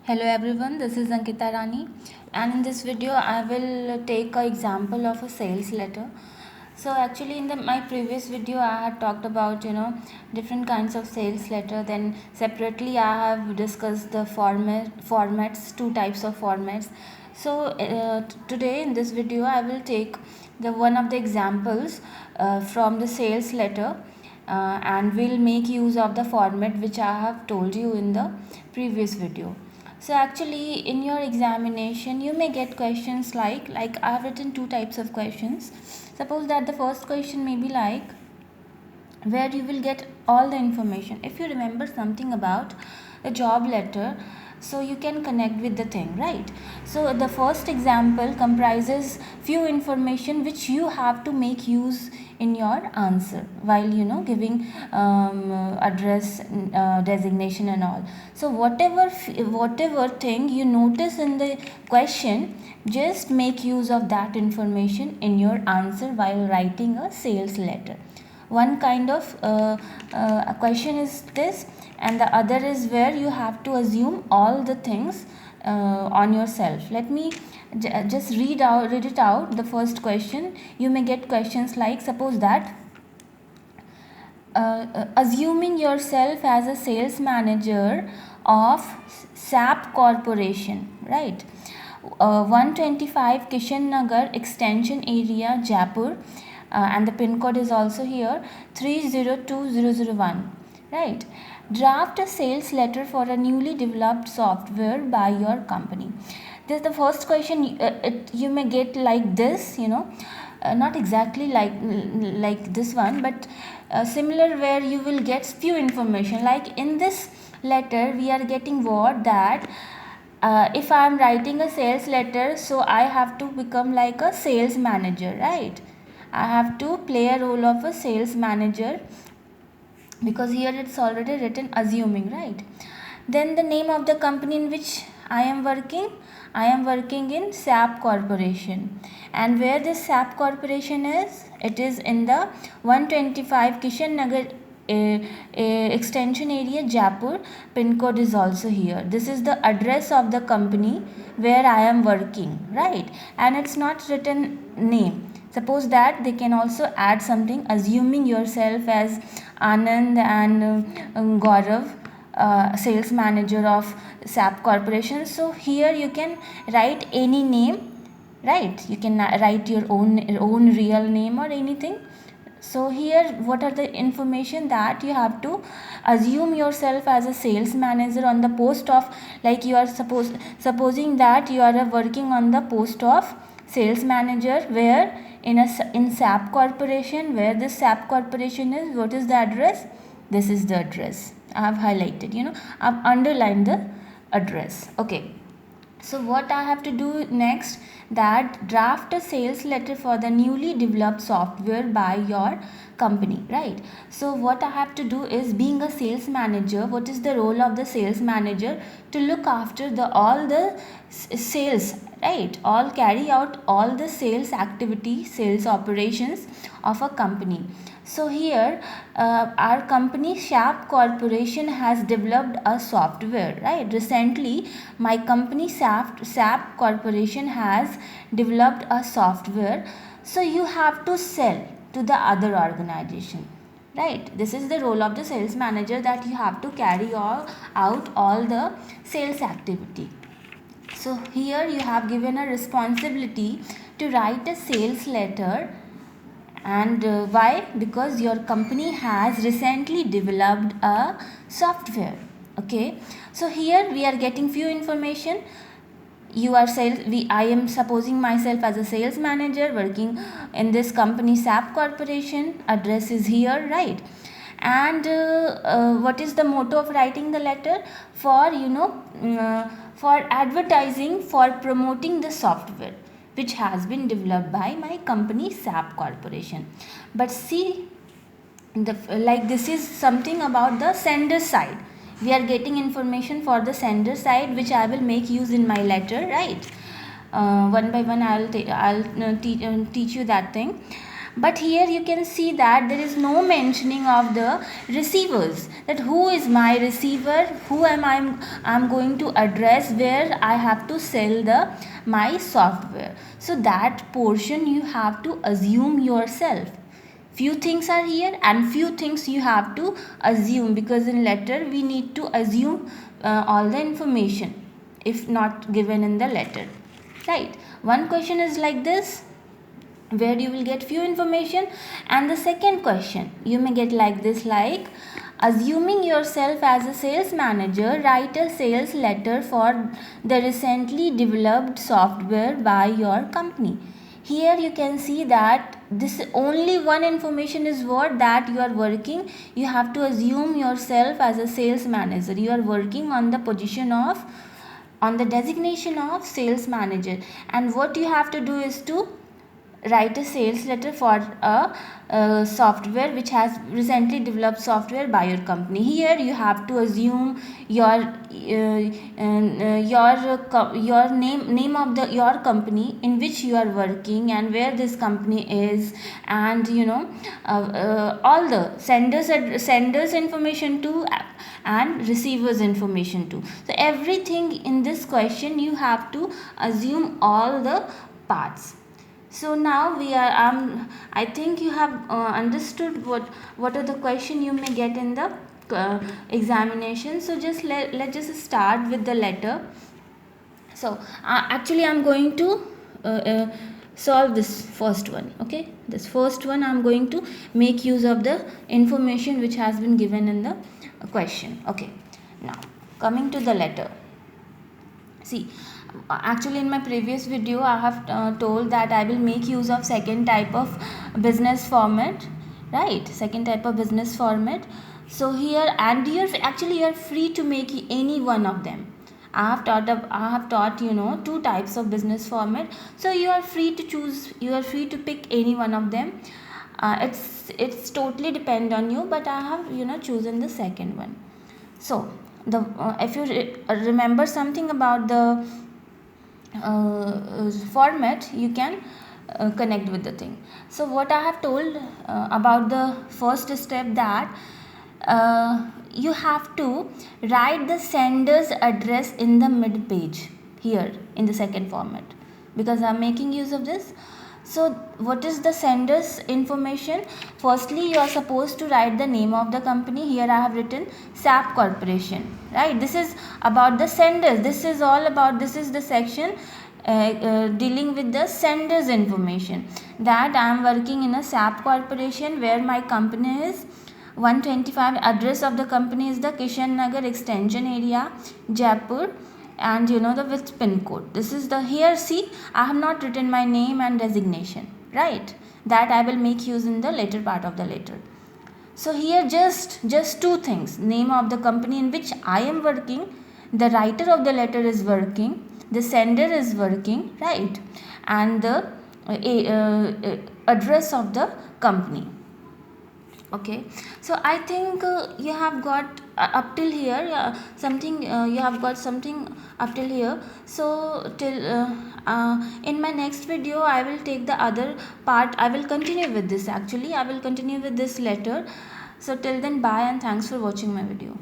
Hello everyone, this is Ankita Rani, and in this video I will take an example of a sales letter. So actually in my previous video I had talked about different kinds of sales letter. Then separately I have discussed the formats, two types of formats. So today in this video I will take the one of the examples from the sales letter, and will make use of the format which I have told you in the previous video. So actually in your examination you may get questions like I have written two types of questions. Suppose that the first question may be like, where you will get all the information. If you remember something about the job letter, so you can connect with the thing, right? So the first example comprises few information which you have to make use in your answer while giving address, designation and all. So whatever thing you notice in the question, just make use of that information in your answer while writing a sales letter. One kind of a question is this, and the other is where you have to assume all the things on yourself. Let me just read it out. The first question, you may get questions like, suppose that assuming yourself as a sales manager of SAP Corporation, right? 125 Kishan Nagar extension area, Jaipur, and the pin code is also here, 302001, right? Draft a sales letter for a newly developed software by your company. This is the first question. You may get like this, not exactly like this one, but similar, where you will get few information. Like in this letter we are getting what, that if I am writing a sales letter, so I have to become like a sales manager, right? I have to play a role of a sales manager, because here it's already written assuming, right? Then the name of the company in which I am working in SAP Corporation. And where this SAP Corporation is, it is in the 125 Kishan Nagar extension area, Jaipur. Pin code is also here. This is the address of the company where I am working, right? And it's not written name. Suppose that they can also add something, assuming yourself as Anand and Gaurav, sales manager of SAP Corporation. So here you can write any name, right? You can write your own real name or anything. So here what are the information that you have to assume yourself as a sales manager on the post of, like you are supposing that you are working on the post of sales manager, where in SAP Corporation, where this SAP Corporation is, what is the address? This is the address. I have highlighted, I've underlined the address. Okay. So what I have to do next, that draft a sales letter for the newly developed software by your company, right? So what I have to do is, being a sales manager, what is the role of the sales manager? To look after all the sales, right? All carry out all the sales activity, sales operations of a company. So here our company SAP Corporation has developed a software, right? Recently my company SAP Corporation has developed a software. So you have to sell to the other organization, right? This is the role of the sales manager, that you have to carry out all the sales activity. So here you have given a responsibility to write a sales letter. And why? Because your company has recently developed a software. Okay, so here we are getting few information. You are I am supposing myself as a sales manager working in this company SAP Corporation. Address is here, right? And what is the motto of writing the letter? For advertising, for promoting the software which has been developed by my company SAP Corporation. But see, this is something about the sender side. We are getting information for the sender side, which I will make use in my letter, right? One by one I'll teach you that thing. But here you can see that there is no mentioning of the receivers, that who is my receiver, who am I'm going to address, where I have to sell the my software. So that portion you have to assume yourself. Few things are here and few things you have to assume, because in letter we need to assume all the information if not given in the letter, right? One question is like this, where you will get few information, and the second question you may get like this, like assuming yourself as a sales manager, write a sales letter for the recently developed software by your company. Here you can see that this only one information is what, that you are working, you have to assume yourself as a sales manager, you are working on the position of, on the designation of sales manager, and what you have to do is to write a sales letter for a software which has recently developed software by your company. Here you have to assume your name of the your company in which you are working and where this company is, and all the senders information too, and receivers information too. So everything in this question you have to assume all the parts. So now we are I think you have understood what are the question you may get in the examination. So just let's just start with the letter. So actually I'm going to solve this first one. Okay, this first one I'm going to make use of the information which has been given in the question. Okay, now coming to the letter. See, actually in my previous video I have told that I will make use of second type of business format, right? Second type of business format. So here, and you're free to make any one of them. I have taught two types of business format, so you are free to choose, you are free to pick any one of them. It's totally depend on you, but I have chosen the second one. So the if you remember something about the format, you can connect with the thing. So what I have told about the first step, that you have to write the sender's address in the mid page here in the second format, because I'm making use of this. So what is the sender's information? Firstly, you are supposed to write the name of the company. Here I have written SAP Corporation, right? This is about the senders. This is all about, this is the section dealing with the sender's information, that I am working in a SAP Corporation where my company is 125. Address of the company is the Kishan Nagar extension area, Jaipur, and the with pin code. This is the, here see, I have not written my name and designation, right? That I will make use in the later part of the letter. So here just two things: name of the company in which I am working, the writer of the letter is working, the sender is working, right? And the address of the company. Okay, so I think you have got up till here something, you have got something up till here. So till in my next video I will take the other part. I will continue with this, actually I will continue with this letter. So till then, bye and thanks for watching my video.